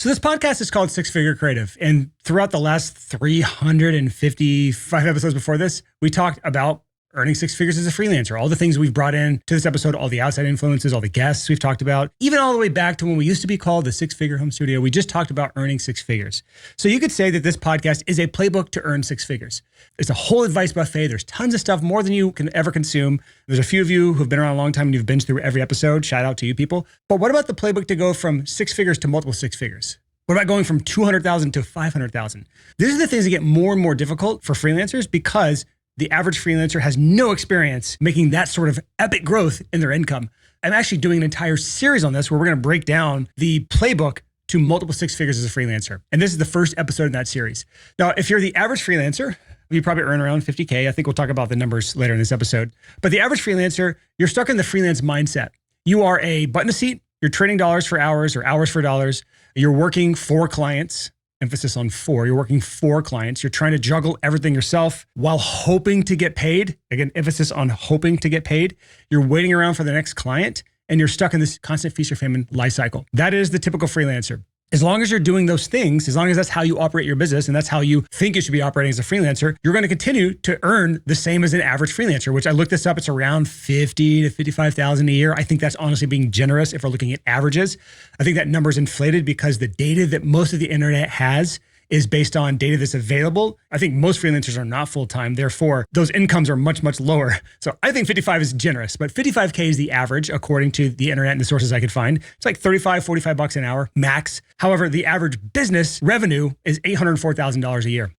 So this podcast is called Six Figure Creative. And throughout the last 355 episodes before this, we talked about earning six figures as a freelancer, all the things we've brought in to this episode, all the outside influences, all the guests we've talked about, even all the way back to when we used to be called the Six Figure Home Studio. We just talked about earning six figures. So you could say that this podcast is a playbook to earn six figures. It's a whole advice buffet. There's tons of stuff, more than you can ever consume. There's a few of you who've been around a long time and you've binged through every episode. Shout out to you people. But what about the playbook to go from six figures to multiple six figures? What about going from 200,000 to 500,000? These are the things that get more and more difficult for freelancers because the average freelancer has no experience making that sort of epic growth in their income. I'm actually doing an entire series on this where we're going to break down the playbook to multiple six figures as a freelancer. And this is the first episode in that series. Now, if you're the average freelancer, you probably earn around 50K. I think we'll talk about the numbers later in this episode. But the average freelancer, you're stuck in the freelance mindset. You are a button a seat. You're trading dollars for hours or hours for dollars. You're working for clients. Emphasis on for. You're working for clients. You're trying to juggle everything yourself while hoping to get paid. Again, emphasis on hoping to get paid. You're waiting around for the next client and you're stuck in this constant feast or famine life cycle. That is the typical freelancer. As long as you're doing those things, as long as that's how you operate your business and that's how you think you should be operating as a freelancer, you're going to continue to earn the same as an average freelancer, which I looked this up. It's around 50 to 55,000 a year. I think that's honestly being generous if we're looking at averages. I think that number's inflated because the data that most of the internet has is based on data that's available. I think most freelancers are not full-time. Therefore, those incomes are much, much lower. So I think 55 is generous, but 55K is the average according to the internet and the sources I could find. It's like 35, 45 bucks an hour max. However, the average business revenue is $804,000 a year.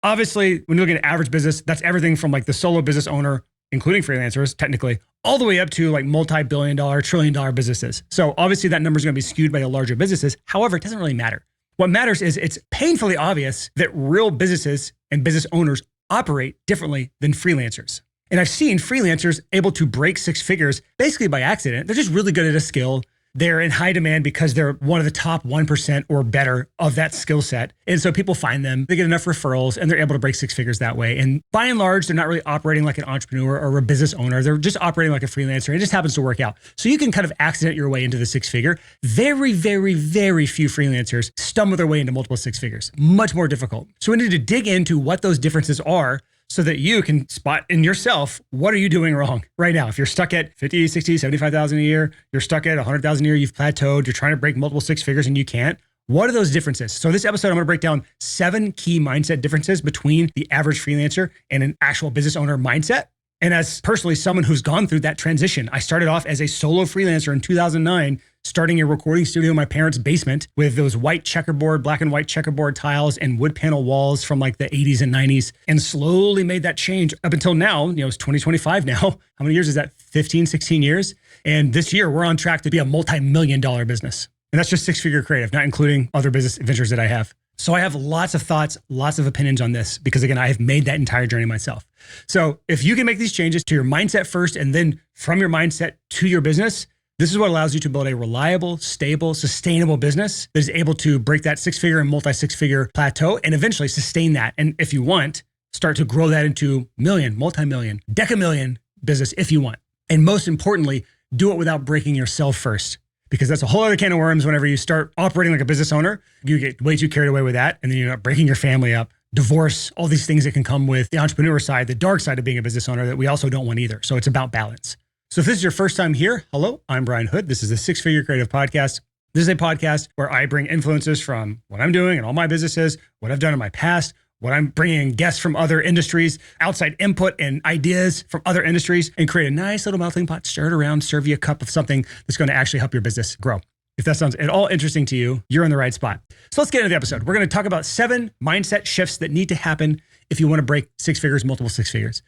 Obviously, when you're looking at average business, that's everything from like the solo business owner, including freelancers, technically, all the way up to like multi-billion-dollar, trillion-dollar businesses. So obviously that number is going to be skewed by the larger businesses. However, it doesn't really matter. What matters is it's painfully obvious that real businesses and business owners operate differently than freelancers. And I've seen freelancers able to break six figures basically by accident. They're just really good at a skill. They're in high demand because they're one of the top 1% or better of that skill set. And so people find them, they get enough referrals and they're able to break six figures that way. And by and large, they're not really operating like an entrepreneur or a business owner. They're just operating like a freelancer. It just happens to work out. So you can kind of accident your way into the six figure. Very, very, very few freelancers stumble their way into multiple six figures. Much more difficult. So we need to dig into what those differences are so that you can spot in yourself, what are you doing wrong right now? If you're stuck at 50, 60, 75,000 a year, you're stuck at 100,000 a year, you've plateaued, you're trying to break multiple six figures and you can't. What are those differences? So this episode, I'm going to break down 7 key mindset differences between the average freelancer and an actual business owner mindset. And as personally someone who's gone through that transition, I started off as a solo freelancer in 2009, starting a recording studio in my parents' basement with those white checkerboard, black and white checkerboard tiles and wood panel walls from like the 80s and 90s, and slowly made that change up until now. It's 2025 now. How many years is that? 15, 16 years. And this year we're on track to be a multi-million-dollar business. And that's just six-figure creative, not including other business ventures that I have. So I have lots of thoughts, lots of opinions on this because again, I have made that entire journey myself. So if you can make these changes to your mindset first and then from your mindset to your business, this is what allows you to build a reliable, stable, sustainable business that is able to break that six-figure and multi-six-figure plateau and eventually sustain that. And if you want, start to grow that into million, multi-million, decamillion business if you want. And most importantly, do it without breaking yourself first. Because that's a whole other can of worms. Whenever you start operating like a business owner, you get way too carried away with that. And then you're breaking your family up, divorce, all these things that can come with the entrepreneur side, the dark side of being a business owner that we also don't want either. So it's about balance. So if this is your first time here, hello, I'm Brian Hood. This is the Six Figure Creative Podcast. This is a podcast where I bring influences from what I'm doing and all my businesses, what I've done in my past, what I'm bringing in guests from other industries, outside input and ideas from other industries, and create a nice little melting pot, stir it around, serve you a cup of something that's going to actually help your business grow. If that sounds at all interesting to you, you're in the right spot. So let's get into the episode. We're going to talk about 7 mindset shifts that need to happen if you want to break six figures, multiple six figures.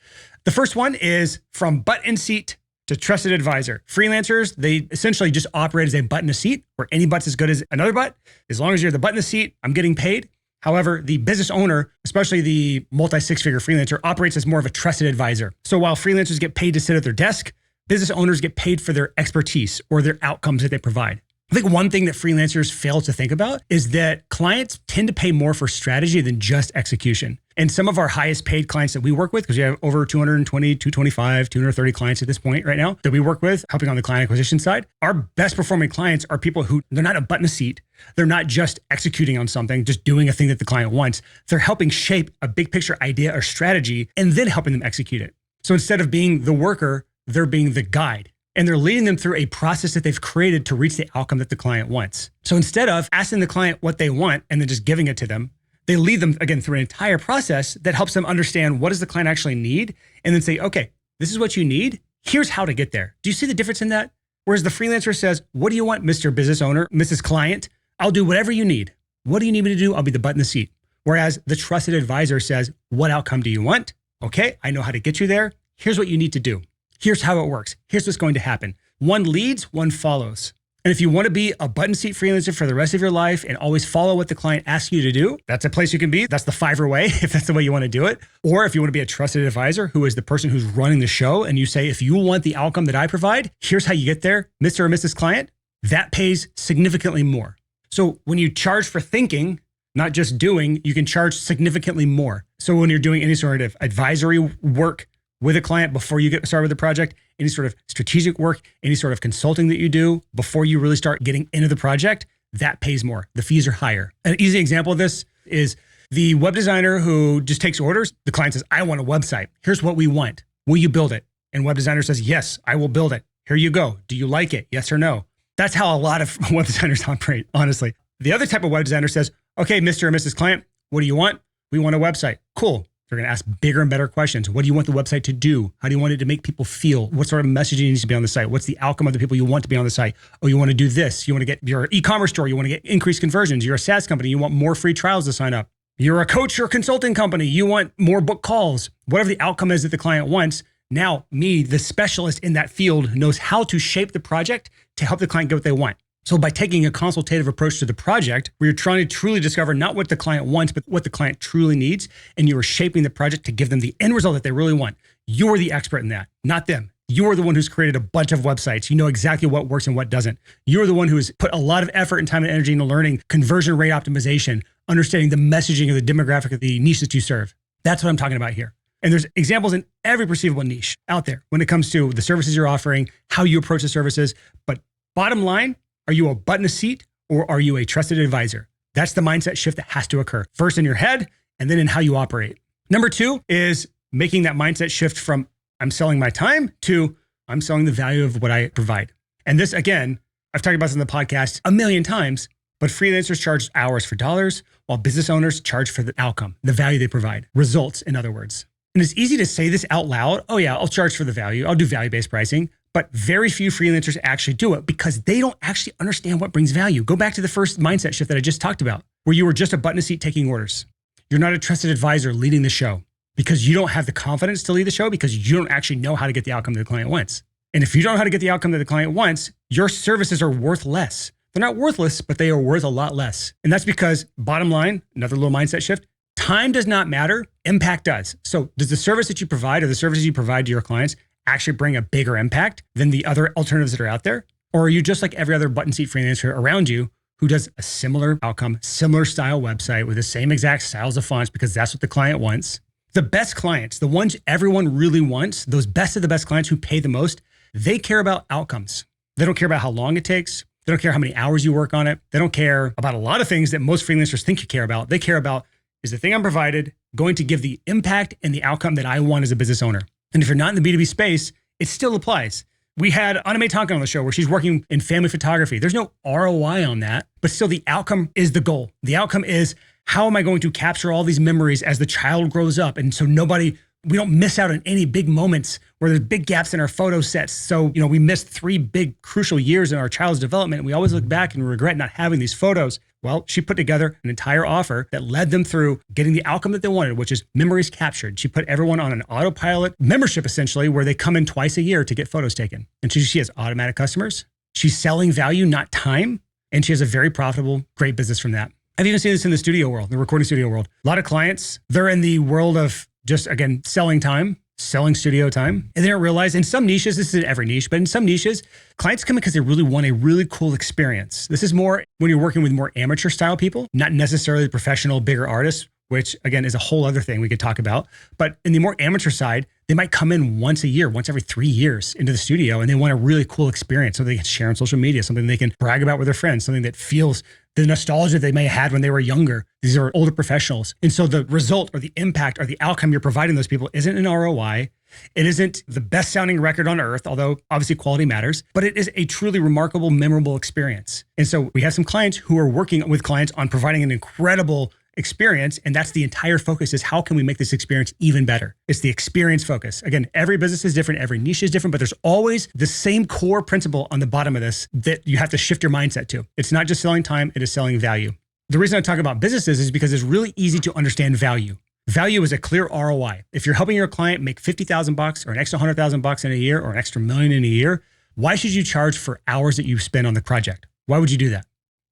The first one is from butt in seat to trusted advisor. Freelancers, they essentially just operate as a butt in a seat where any butt's as good as another butt. As long as you're the butt in the seat, I'm getting paid. However, the business owner, especially the multi-six-figure freelancer, operates as more of a trusted advisor. So while freelancers get paid to sit at their desk, business owners get paid for their expertise or their outcomes that they provide. I think one thing that freelancers fail to think about is that clients tend to pay more for strategy than just execution. And some of our highest paid clients that we work with, because we have over 220, 225, 230 clients at this point right now that we work with, helping on the client acquisition side, our best performing clients are people who they're not a button a seat. They're not just executing on something, just doing a thing that the client wants. They're helping shape a big picture idea or strategy and then helping them execute it. So instead of being the worker, they're being the guide. And they're leading them through a process that they've created to reach the outcome that the client wants. So instead of asking the client what they want and then just giving it to them, they lead them again through an entire process that helps them understand what does the client actually need and then say, okay, this is what you need. Here's how to get there. Do you see the difference in that? Whereas the freelancer says, what do you want, Mr. Business Owner, Mrs. Client? I'll do whatever you need. What do you need me to do? I'll be the butt in the seat. Whereas the trusted advisor says, what outcome do you want? Okay, I know how to get you there. Here's what you need to do. Here's how it works. Here's what's going to happen. One leads, one follows. And if you want to be a button seat freelancer for the rest of your life and always follow what the client asks you to do, that's a place you can be. That's the Fiverr way, if that's the way you want to do it. Or if you want to be a trusted advisor who is the person who's running the show and you say, if you want the outcome that I provide, here's how you get there, Mr. or Mrs. Client, that pays significantly more. So when you charge for thinking, not just doing, you can charge significantly more. So when you're doing any sort of advisory work with a client before you get started with the project, any sort of strategic work, any sort of consulting that you do before you really start getting into the project, that pays more. The fees are higher. An easy example of this is the web designer who just takes orders. The client says, I want a website. Here's what we want. Will you build it? And web designer says, yes, I will build it. Here you go. Do you like it? Yes or no? That's how a lot of web designers operate, honestly. The other type of web designer says, okay, Mr. or Mrs. Client, what do you want? We want a website. Cool. They're going to ask bigger and better questions. What do you want the website to do? How do you want it to make people feel? What sort of messaging needs to be on the site? What's the outcome of the people you want to be on the site? Oh, you want to do this. You want to get your e-commerce store. You want to get increased conversions. You're a SaaS company. You want more free trials to sign up. You're a coach or consulting company. You want more book calls. Whatever the outcome is that the client wants. Now, me, the specialist in that field, knows how to shape the project to help the client get what they want. So by taking a consultative approach to the project, where you're trying to truly discover not what the client wants, but what the client truly needs, and you are shaping the project to give them the end result that they really want. You're the expert in that, not them. You're the one who's created a bunch of websites. You know exactly what works and what doesn't. You're the one who has put a lot of effort and time and energy into learning conversion rate optimization, understanding the messaging of the demographic of the niche that you serve. That's what I'm talking about here. And there's examples in every perceivable niche out there when it comes to the services you're offering, how you approach the services. But bottom line, are you a butt in a seat or are you a trusted advisor? That's the mindset shift that has to occur. First in your head and then in how you operate. Number two is making that mindset shift from I'm selling my time to I'm selling the value of what I provide. And this, again, I've talked about this in the podcast a million times, but freelancers charge hours for dollars while business owners charge for the outcome, the value they provide, results, in other words. And it's easy to say this out loud. Oh yeah, I'll charge for the value. I'll do value-based pricing. But very few freelancers actually do it because they don't actually understand what brings value. Go back to the first mindset shift that I just talked about, where you were just a butt in a seat taking orders. You're not a trusted advisor leading the show because you don't have the confidence to lead the show because you don't actually know how to get the outcome that the client wants. And if you don't know how to get the outcome that the client wants, your services are worth less. They're not worthless, but they are worth a lot less. And that's because, bottom line, another little mindset shift, time does not matter, impact does. So does the service that you provide or the services you provide to your clients actually bring a bigger impact than the other alternatives that are out there? Or are you just like every other button seat freelancer around you who does a similar outcome, similar style website with the same exact styles of fonts because that's what the client wants? The best clients, the ones everyone really wants, those best of the best clients who pay the most, they care about outcomes. They don't care about how long it takes. They don't care how many hours you work on it. They don't care about a lot of things that most freelancers think you care about. They care about, is the thing I'm provided going to give the impact and the outcome that I want as a business owner? And if you're not in the B2B space, it still applies. We had Anime Tonkin on the show where she's working in family photography. There's no ROI on that, but still the outcome is the goal. The outcome is, how am I going to capture all these memories as the child grows up? And so we don't miss out on any big moments where there's big gaps in our photo sets. So, we missed 3 big crucial years in our child's development. And we always look back and regret not having these photos. Well, she put together an entire offer that led them through getting the outcome that they wanted, which is memories captured. She put everyone on an autopilot membership, essentially, where they come in twice a year to get photos taken. And she has automatic customers. She's selling value, not time. And she has a very profitable, great business from that. I've even seen this in the studio world, the recording studio world. A lot of clients, they're in the world of just, again, selling time. selling studio time. And they don't realize in some niches, this isn't every niche, but in some niches, clients come in because they really want a really cool experience. This is more when you're working with more amateur style people, not necessarily professional, bigger artists, which again is a whole other thing we could talk about. But in the more amateur side, they might come in once a year, once every 3 years into the studio, and they want a really cool experience, something they can share on social media, something they can brag about with their friends, something that feels the nostalgia they may have had when they were younger. These are older professionals. And so the result or the impact or the outcome you're providing those people isn't an ROI. It isn't the best sounding record on earth, although obviously quality matters, but it is a truly remarkable, memorable experience. And so we have some clients who are working with clients on providing an incredible experience. And that's the entire focus, is how can we make this experience even better? It's the experience focus. Again, every business is different. Every niche is different, but there's always the same core principle on the bottom of this that you have to shift your mindset to. It's not just selling time, it is selling value. The reason I talk about businesses is because it's really easy to understand value. Value is a clear ROI. If you're helping your client make $50,000 or an extra $100,000 in a year or an extra $1 million in a year, why should you charge for hours that you spend on the project? Why would you do that?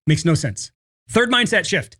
Makes no sense. Third mindset shift.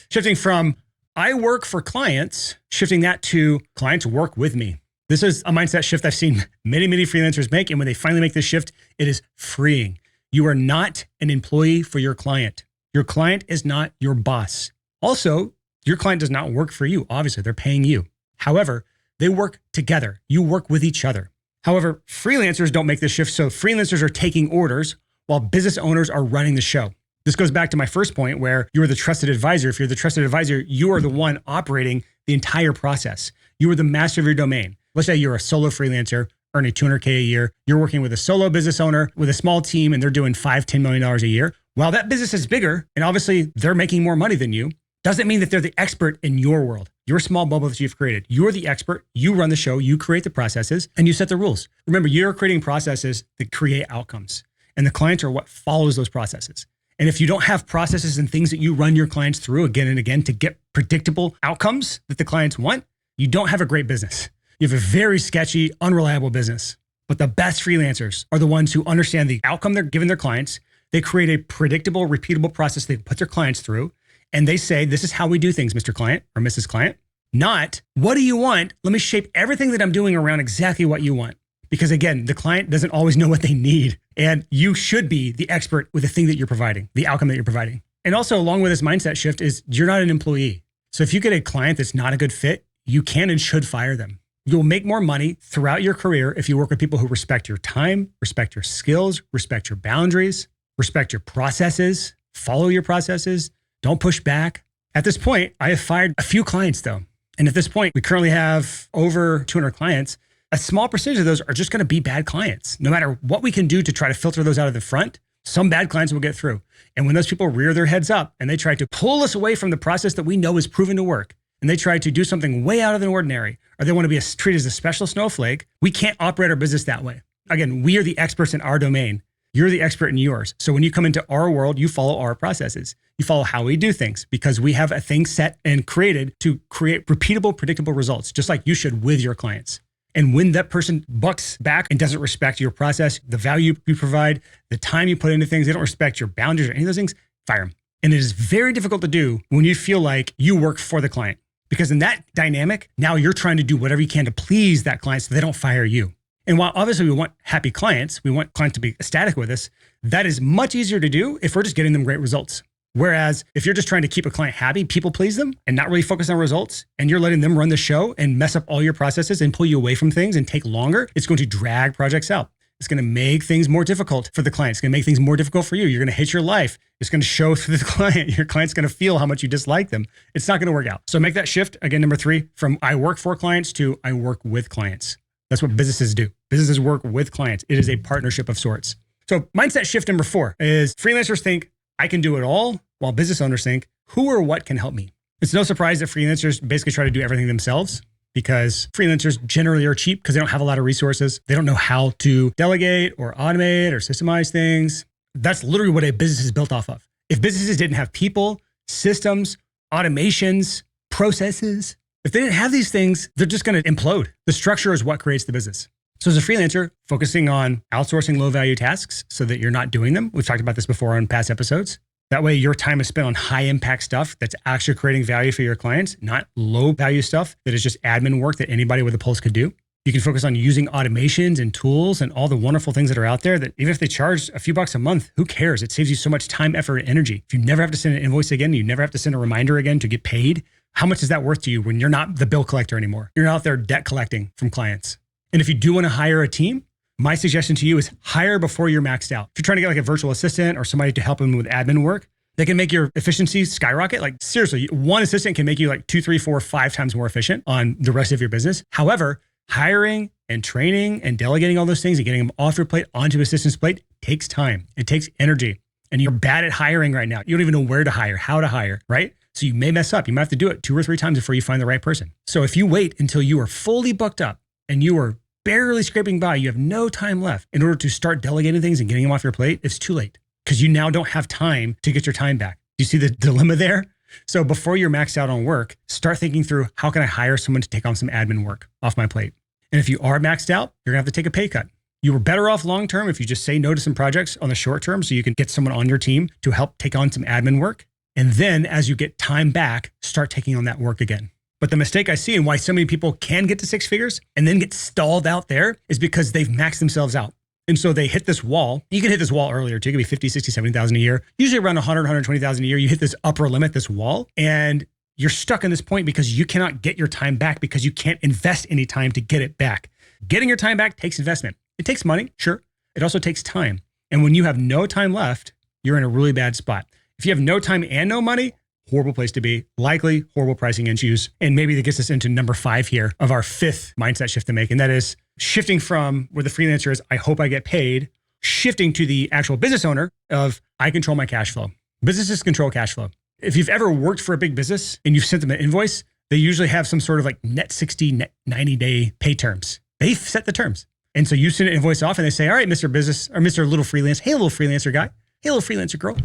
Shifting from I work for clients, shifting that to clients work with me. This is a mindset shift I've seen many, many freelancers make. And when they finally make this shift, it is freeing. You are not an employee for your client. Your client is not your boss. Also, your client does not work for you. Obviously, they're paying you. However, they work together. You work with each other. However, freelancers don't make this shift. So freelancers are taking orders while business owners are running the show. This goes back to my first point where you are the trusted advisor. If you're the trusted advisor, you are the one operating the entire process. You are the master of your domain. Let's say you're a solo freelancer earning $200K a year. You're working with a solo business owner with a small team and they're doing $5-10 million a year. While that business is bigger and obviously they're making more money than you, doesn't mean that they're the expert in your world, your small bubble that you've created. You're the expert. You run the show. You create the processes and you set the rules. Remember, you're creating processes that create outcomes and the clients are what follows those processes. And if you don't have processes and things that you run your clients through again and again to get predictable outcomes that the clients want, you don't have a great business. You have a very sketchy, unreliable business. But the best freelancers are the ones who understand the outcome they're giving their clients. They create a predictable, repeatable process they put their clients through. And they say, this is how we do things, Mr. Client or Mrs. Client. Not, what do you want? Let me shape everything that I'm doing around exactly what you want. Because again, the client doesn't always know what they need. And you should be the expert with the thing that you're providing, the outcome that you're providing. And also along with this mindset shift is you're not an employee. So if you get a client that's not a good fit, you can and should fire them. You'll make more money throughout your career if you work with people who respect your time, respect your skills, respect your boundaries, respect your processes, follow your processes, don't push back. At this point, I have fired a few clients though. And at this point, we currently have over 200 clients. A small percentage of those are just going to be bad clients. No matter what we can do to try to filter those out of the front, some bad clients will get through. And when those people rear their heads up and they try to pull us away from the process that we know is proven to work, and they try to do something way out of the ordinary, or they want to be treated as a special snowflake, we can't operate our business that way. Again, we are the experts in our domain. You're the expert in yours. So when you come into our world, you follow our processes. You follow how we do things because we have a thing set and created to create repeatable, predictable results, just like you should with your clients. And when that person bucks back and doesn't respect your process, the value you provide, the time you put into things, they don't respect your boundaries or any of those things, fire them. And it is very difficult to do when you feel like you work for the client. Because in that dynamic, now you're trying to do whatever you can to please that client so they don't fire you. And while obviously we want happy clients, we want clients to be ecstatic with us, that is much easier to do if we're just getting them great results. Whereas if you're just trying to keep a client happy, people please them and not really focus on results, and you're letting them run the show and mess up all your processes and pull you away from things and take longer, it's going to drag projects out. It's going to make things more difficult for the client. It's going to make things more difficult for you. You're going to hate your life. It's going to show through the client. Your client's going to feel how much you dislike them. It's not going to work out. So make that shift, again, number 3, from I work for clients to I work with clients. That's what businesses do. Businesses work with clients. It is a partnership of sorts. So mindset shift number 4 is freelancers think I can do it all, while business owners think who or what can help me. It's no surprise that freelancers basically try to do everything themselves because freelancers generally are cheap because they don't have a lot of resources. They don't know how to delegate or automate or systemize things. That's literally what a business is built off of. If businesses didn't have people, systems, automations, processes, if they didn't have these things, they're just going to implode. The structure is what creates the business. So as a freelancer, focusing on outsourcing low value tasks so that you're not doing them. We've talked about this before on past episodes. That way your time is spent on high impact stuff that's actually creating value for your clients, not low value stuff that is just admin work that anybody with a pulse could do. You can focus on using automations and tools and all the wonderful things that are out there that even if they charge a few bucks a month, who cares? It saves you so much time, effort, and energy. If you never have to send an invoice again, you never have to send a reminder again to get paid, how much is that worth to you when you're not the bill collector anymore? You're not out there debt collecting from clients. And if you do want to hire a team, my suggestion to you is hire before you're maxed out. If you're trying to get like a virtual assistant or somebody to help them with admin work, they can make your efficiency skyrocket. Like seriously, one assistant can make you like 2, 3, 4, 5 times more efficient on the rest of your business. However, hiring and training and delegating all those things and getting them off your plate onto assistant's plate takes time. It takes energy. And you're bad at hiring right now. You don't even know where to hire, how to hire, right? So you may mess up. You might have to do it 2 or 3 times before you find the right person. So if you wait until you are fully booked up and you are barely scraping by, you have no time left in order to start delegating things and getting them off your plate, it's too late because you now don't have time to get your time back. Do you see the dilemma there? So before you're maxed out on work, start thinking through how can I hire someone to take on some admin work off my plate? And if you are maxed out, you're gonna have to take a pay cut. You were better off long-term if you just say no to some projects on the short term so you can get someone on your team to help take on some admin work. And then as you get time back, start taking on that work again. But the mistake I see and why so many people can get to 6 figures and then get stalled out there is because they've maxed themselves out. And so they hit this wall. You can hit this wall earlier too. It could be 50, 60, 70,000 a year. Usually around 100, 120,000 a year. You hit this upper limit, this wall, and you're stuck in this point because you cannot get your time back because you can't invest any time to get it back. Getting your time back takes investment. It takes money, sure. It also takes time. And when you have no time left, you're in a really bad spot. If you have no time and no money, horrible place to be, likely horrible pricing issues. And maybe that gets us into number 5 here of our 5th mindset shift to make. And that is shifting from where the freelancer is, I hope I get paid, shifting to the actual business owner of I control my cash flow. Businesses control cash flow. If you've ever worked for a big business and you've sent them an invoice, they usually have some sort of like net 60, net 90-day pay terms. They've set the terms. And so you send an invoice off and they say, all right, Mr. Business or Mr. Little Freelance. Hey, little freelancer guy. Hey, little freelancer girl.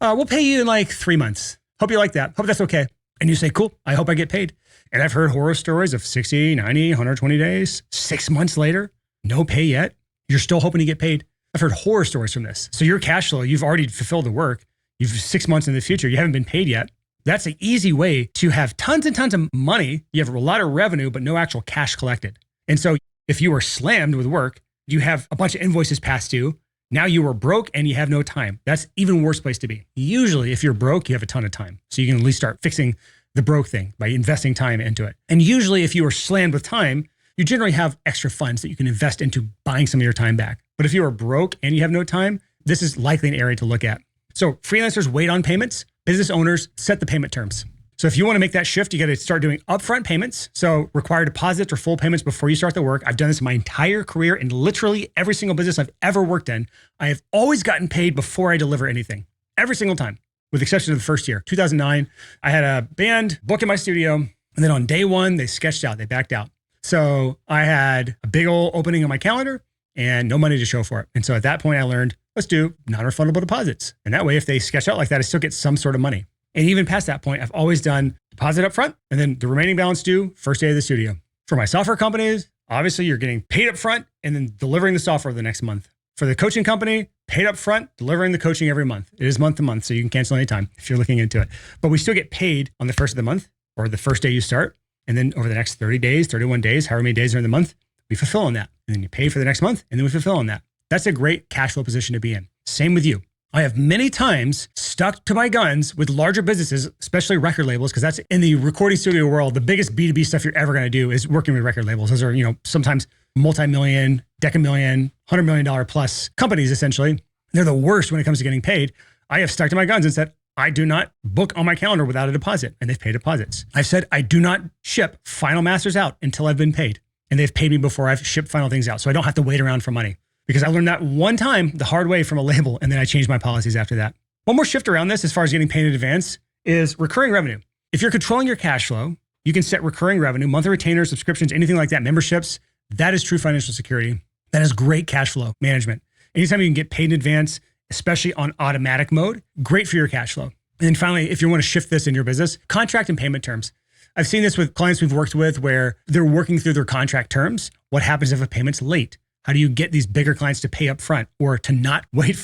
We'll pay you in like 3 months. Hope you like that. Hope that's okay. And you say, cool, I hope I get paid. And I've heard horror stories of 60, 90, 120 days, 6 months later, no pay yet. You're still hoping to get paid. I've heard horror stories from this. So your cash flow, you've already fulfilled the work. You've 6 months in the future, you haven't been paid yet. That's an easy way to have tons and tons of money. You have a lot of revenue, but no actual cash collected. And so if you were slammed with work, you have a bunch of invoices past due. Now you are broke and you have no time. That's even worse place to be. Usually if you're broke, you have a ton of time. So you can at least start fixing the broke thing by investing time into it. And usually if you are slammed with time, you generally have extra funds that you can invest into buying some of your time back. But if you are broke and you have no time, this is likely an area to look at. So freelancers wait on payments. Business owners set the payment terms. So if you want to make that shift, you got to start doing upfront payments. So require deposits or full payments before you start the work. I've done this my entire career in literally every single business I've ever worked in. I have always gotten paid before I deliver anything, every single time, with the exception of the first year, 2009. I had a band book in my studio. And then on day 1, they sketched out, they backed out. So I had a big old opening on my calendar and no money to show for it. And so at that point I learned, let's do non-refundable deposits. And that way, if they sketch out like that, I still get some sort of money. And even past that point, I've always done deposit up front and then the remaining balance due first day of the studio. For my software companies, obviously you're getting paid up front and then delivering the software the next month. For the coaching company, paid up front, delivering the coaching every month. It is month to month, so you can cancel anytime if you're looking into it. But we still get paid on the first of the month or the first day you start. And then over the next 30 days, 31 days, however many days are in the month, we fulfill on that. And then you pay for the next month and then we fulfill on that. That's a great cash flow position to be in. Same with you. I have many times stuck to my guns with larger businesses, especially record labels, because that's in the recording studio world, the biggest B2B stuff you're ever going to do is working with record labels. Those are, sometimes multi-million, decamillion, $100 million plus companies, essentially. They're the worst when it comes to getting paid. I have stuck to my guns and said, I do not book on my calendar without a deposit, and they've paid deposits. I've said, I do not ship final masters out until I've been paid, and they've paid me before I've shipped final things out. So I don't have to wait around for money. Because I learned that one time the hard way from a label, and then I changed my policies after that. One more shift around this as far as getting paid in advance is recurring revenue. If you're controlling your cash flow, you can set recurring revenue, monthly retainers, subscriptions, anything like that, memberships. That is true financial security. That is great cash flow management. Anytime you can get paid in advance, especially on automatic mode, great for your cash flow. And then finally, if you want to shift this in your business, contract and payment terms. I've seen this with clients we've worked with where they're working through their contract terms. What happens if a payment's late? How do you get these bigger clients to pay up front or to not wait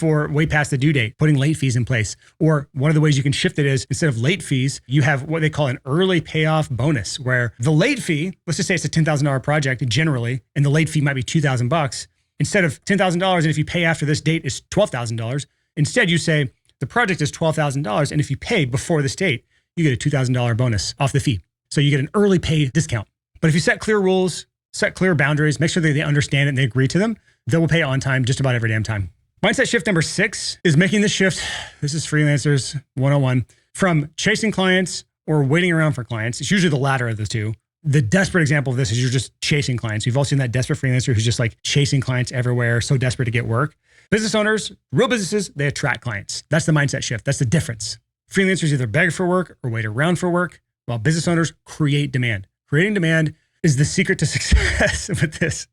past the due date, putting late fees in place? Or one of the ways you can shift it is instead of late fees, you have what they call an early payoff bonus, where the late fee, let's just say it's a $10,000 project generally, and the late fee might be $2,000. Instead of $10,000, and if you pay after this date is $12,000, instead you say the project is $12,000, and if you pay before this date, you get a $2,000 bonus off the fee. So you get an early pay discount. But if you set clear rules, set clear boundaries, make sure that they understand it and they agree to them, they will pay on time just about every damn time. Mindset shift number 6 is making the shift. This is Freelancers 101 from chasing clients or waiting around for clients. It's usually the latter of the two. The desperate example of this is you're just chasing clients. You've all seen that desperate freelancer who's just like chasing clients everywhere, so desperate to get work. Business owners, real businesses, they attract clients. That's the mindset shift. That's the difference. Freelancers either beg for work or wait around for work, while business owners create demand. Creating demand is the secret to success with this.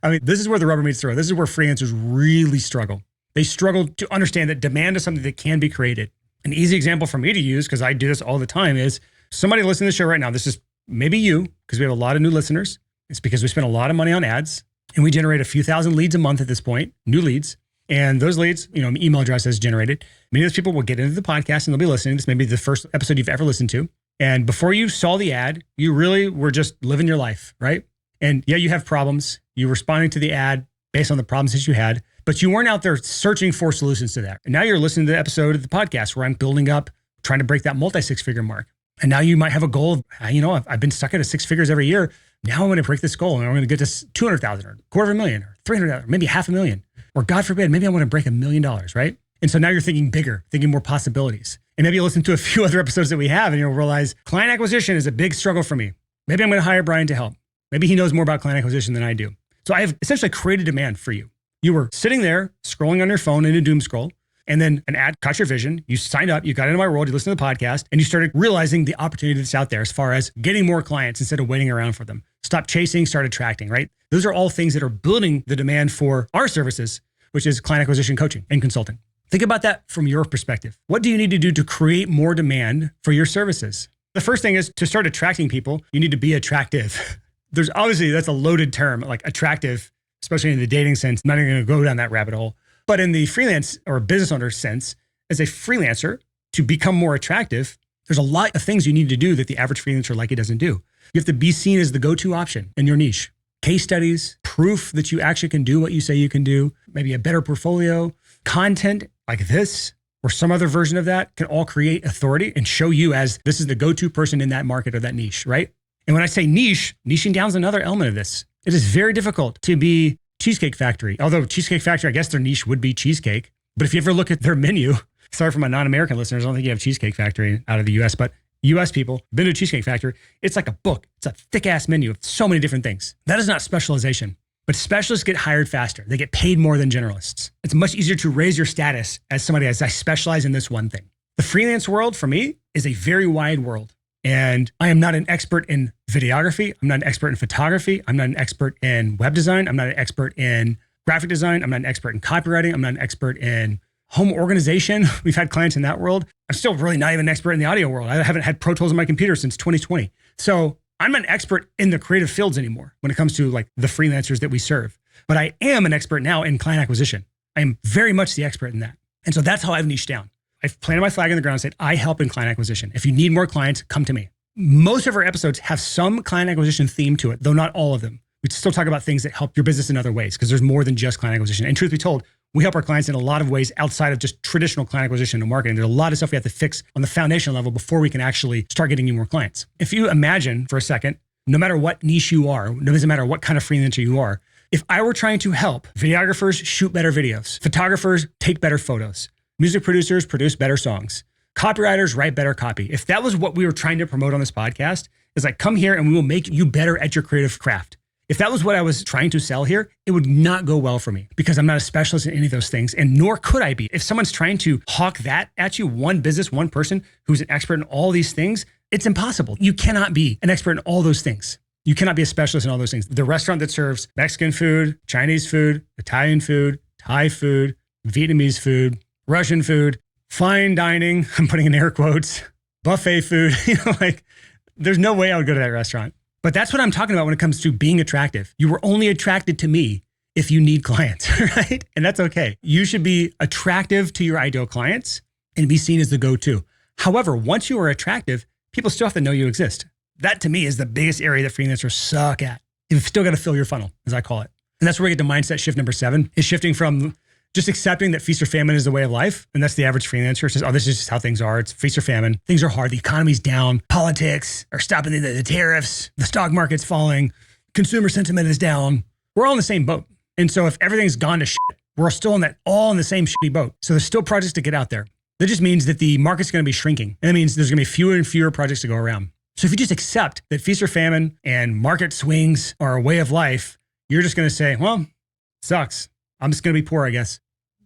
I mean, this is where the rubber meets the road. This is where freelancers really struggle. They struggle to understand that demand is something that can be created. An easy example for me to use, because I do this all the time, is somebody listening to the show right now. This is maybe you, because we have a lot of new listeners. It's because we spend a lot of money on ads and we generate a few thousand leads a month at this point, new leads. And those leads, email addresses generated. Many of those people will get into the podcast and they'll be listening. This may be the first episode you've ever listened to. And before you saw the ad, you really were just living your life, right? And yeah, you have problems. You're responding to the ad based on the problems that you had, but you weren't out there searching for solutions to that. And now you're listening to the episode of the podcast where I'm building up, trying to break that multi-six-figure mark. And now you might have a goal of, I've been stuck at a 6 figures every year. Now I'm going to break this goal and I'm going to get to 200,000 or $250,000 or 300,000, maybe $500,000, or God forbid, maybe I want to break $1 million, right? And so now you're thinking bigger, thinking more possibilities. And maybe you listen to a few other episodes that we have and you'll realize client acquisition is a big struggle for me. Maybe I'm going to hire Brian to help. Maybe he knows more about client acquisition than I do. So I have essentially created demand for you. You were sitting there scrolling on your phone in a doom scroll, and then an ad caught your vision. You signed up, you got into my world, you listened to the podcast, and you started realizing the opportunity that's out there as far as getting more clients instead of waiting around for them. Stop chasing, start attracting, right? Those are all things that are building the demand for our services, which is client acquisition coaching and consulting. Think about that from your perspective. What do you need to do to create more demand for your services? The first thing is to start attracting people, you need to be attractive. There's obviously, that's a loaded term, like attractive, especially in the dating sense. I'm not even going to go down that rabbit hole. But in the freelance or business owner sense, as a freelancer, to become more attractive, there's a lot of things you need to do that the average freelancer likely doesn't do. You have to be seen as the go-to option in your niche. Case studies, proof that you actually can do what you say you can do, maybe a better portfolio, content like this, or some other version of that can all create authority and show you as this is the go-to person in that market or that niche, right? And when I say niche, niching down is another element of this. It is very difficult to be Cheesecake Factory. Although Cheesecake Factory, I guess their niche would be cheesecake. But if you ever look at their menu, sorry for my non-American listeners, I don't think you have Cheesecake Factory out of the US, but US people, been to Cheesecake Factory, it's like a book. It's a thick ass menu of so many different things. That is not specialization. But specialists get hired faster. They get paid more than generalists. It's much easier to raise your status as somebody as I specialize in this one thing. The freelance world for me is a very wide world. And I am not an expert in videography. I'm not an expert in photography. I'm not an expert in web design. I'm not an expert in graphic design. I'm not an expert in copywriting. I'm not an expert in home organization. We've had clients in that world. I'm still really not even an expert in the audio world. I haven't had Pro Tools on my computer since 2020. So I'm not an expert in the creative fields anymore when it comes to like the freelancers that we serve. But I am an expert now in client acquisition. I am very much the expert in that. And so that's how I've niched down. I've planted my flag in the ground and said, I help in client acquisition. If you need more clients, come to me. Most of our episodes have some client acquisition theme to it, though not all of them. We still talk about things that help your business in other ways because there's more than just client acquisition. And truth be told, we help our clients in a lot of ways outside of just traditional client acquisition and marketing. There's a lot of stuff we have to fix on the foundation level before we can actually start getting you more clients. If you imagine for a second, no matter what niche you are, no doesn't matter what kind of freelancer you are, if I were trying to help videographers shoot better videos, photographers take better photos, music producers produce better songs, copywriters write better copy. If that was what we were trying to promote on this podcast, is like, come here and we will make you better at your creative craft. If that was what I was trying to sell here, it would not go well for me because I'm not a specialist in any of those things, and nor could I be. If someone's trying to hawk that at you, one business, one person who's an expert in all these things, it's impossible. You cannot be an expert in all those things. You cannot be a specialist in all those things. The restaurant that serves Mexican food, Chinese food, Italian food, Thai food, Vietnamese food, Russian food, fine dining, I'm putting in air quotes, buffet food, there's no way I would go to that restaurant. But that's what I'm talking about when it comes to being attractive. You were only attracted to me if you need clients, right? And that's okay. You should be attractive to your ideal clients and be seen as the go-to. However, once you are attractive, people still have to know you exist. That to me is the biggest area that freelancers suck at. You've still got to fill your funnel, as I call it. And that's where we get to mindset shift number 7, is shifting from just accepting that feast or famine is the way of life. And that's the average freelancer. Says, oh, this is just how things are. It's feast or famine. Things are hard. The economy's down. Politics are stopping the tariffs. The stock market's falling. Consumer sentiment is down. We're all in the same boat. And so if everything's gone to shit, we're still all in the same shitty boat. So there's still projects to get out there. That just means that the market's going to be shrinking. And that means there's going to be fewer and fewer projects to go around. So if you just accept that feast or famine and market swings are a way of life, you're just going to say, well, sucks. I'm just going to be poor, I guess.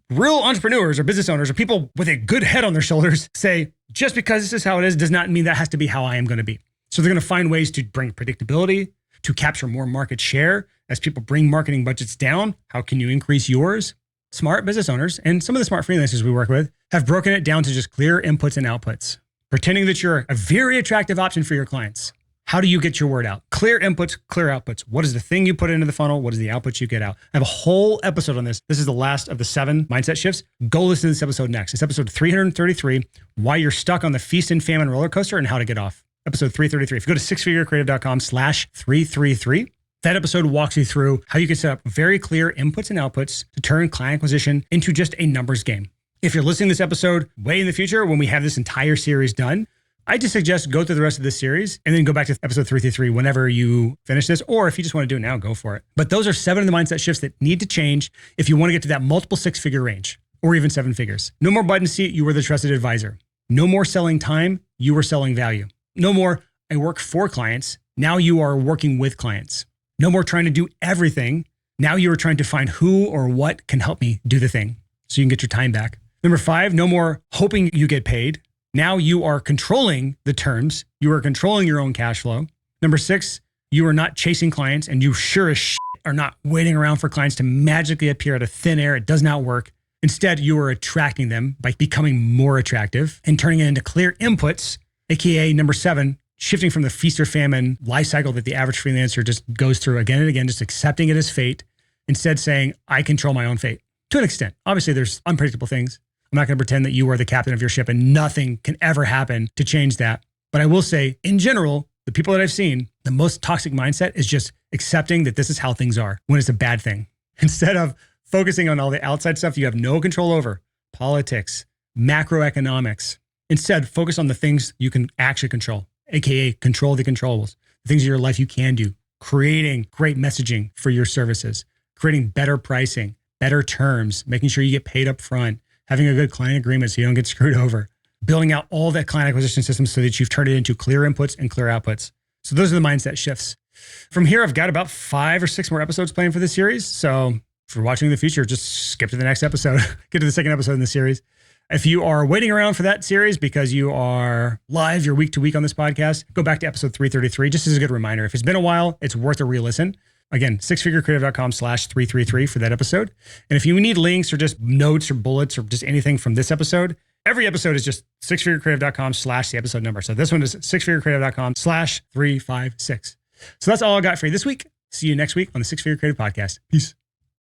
Real entrepreneurs or business owners or people with a good head on their shoulders say, just because this is how it is does not mean that has to be how I am going to be. So they're going to find ways to bring predictability, to capture more market share. As people bring marketing budgets down, how can you increase yours? Smart business owners and some of the smart freelancers we work with have broken it down to just clear inputs and outputs, pretending that you're a very attractive option for your clients. How do you get your word out? Clear inputs, clear outputs. What is the thing you put into the funnel? What is the output you get out? I have a whole episode on this. This is the last of the 7 mindset shifts. Go listen to this episode next. It's episode 333, why you're stuck on the feast and famine roller coaster and how to get off. Episode 333. If you go to sixfigurecreative.com/333, that episode walks you through how you can set up very clear inputs and outputs to turn client acquisition into just a numbers game. If you're listening to this episode way in the future, when we have this entire series done, I just suggest go through the rest of this series and then go back to episode 333 whenever you finish this, or if you just want to do it now, go for it. But those are 7 of the mindset shifts that need to change if you want to get to that multiple 6-figure range or even 7 figures. No more button seat, you were the trusted advisor. No more selling time, you were selling value. No more, I work for clients, now you are working with clients. No more trying to do everything, now you are trying to find who or what can help me do the thing so you can get your time back. Number 5, no more hoping you get paid. Now you are controlling the terms. You are controlling your own cash flow. Number 6, you are not chasing clients and you sure as shit are not waiting around for clients to magically appear out of thin air. It does not work. Instead, you are attracting them by becoming more attractive and turning it into clear inputs, AKA number 7, shifting from the feast or famine life cycle that the average freelancer just goes through again and again, just accepting it as fate, instead saying, I control my own fate. To an extent. Obviously, there's unpredictable things. I'm not going to pretend that you are the captain of your ship and nothing can ever happen to change that. But I will say, in general, the people that I've seen, the most toxic mindset is just accepting that this is how things are when it's a bad thing. Instead of focusing on all the outside stuff you have no control over, politics, macroeconomics. Instead, focus on the things you can actually control, AKA control the controllables, the things in your life you can do, creating great messaging for your services, creating better pricing, better terms, making sure you get paid up front, having a good client agreement so you don't get screwed over, building out all that client acquisition system so that you've turned it into clear inputs and clear outputs. So those are the mindset shifts. From here, I've got about 5 or 6 more episodes planned for this series. So if you're watching in the future, just skip to the next episode, get to the second episode in the series. If you are waiting around for that series because you are live, you're week to week on this podcast, go back to episode 333, just as a good reminder. If it's been a while, it's worth a re-listen. Again, sixfigurecreative.com/333 for that episode. And if you need links or just notes or bullets or just anything from this episode, every episode is just sixfigurecreative.com/ the episode number. So this one is sixfigurecreative.com/356. So that's all I got for you this week. See you next week on the Six Figure Creative Podcast. Peace.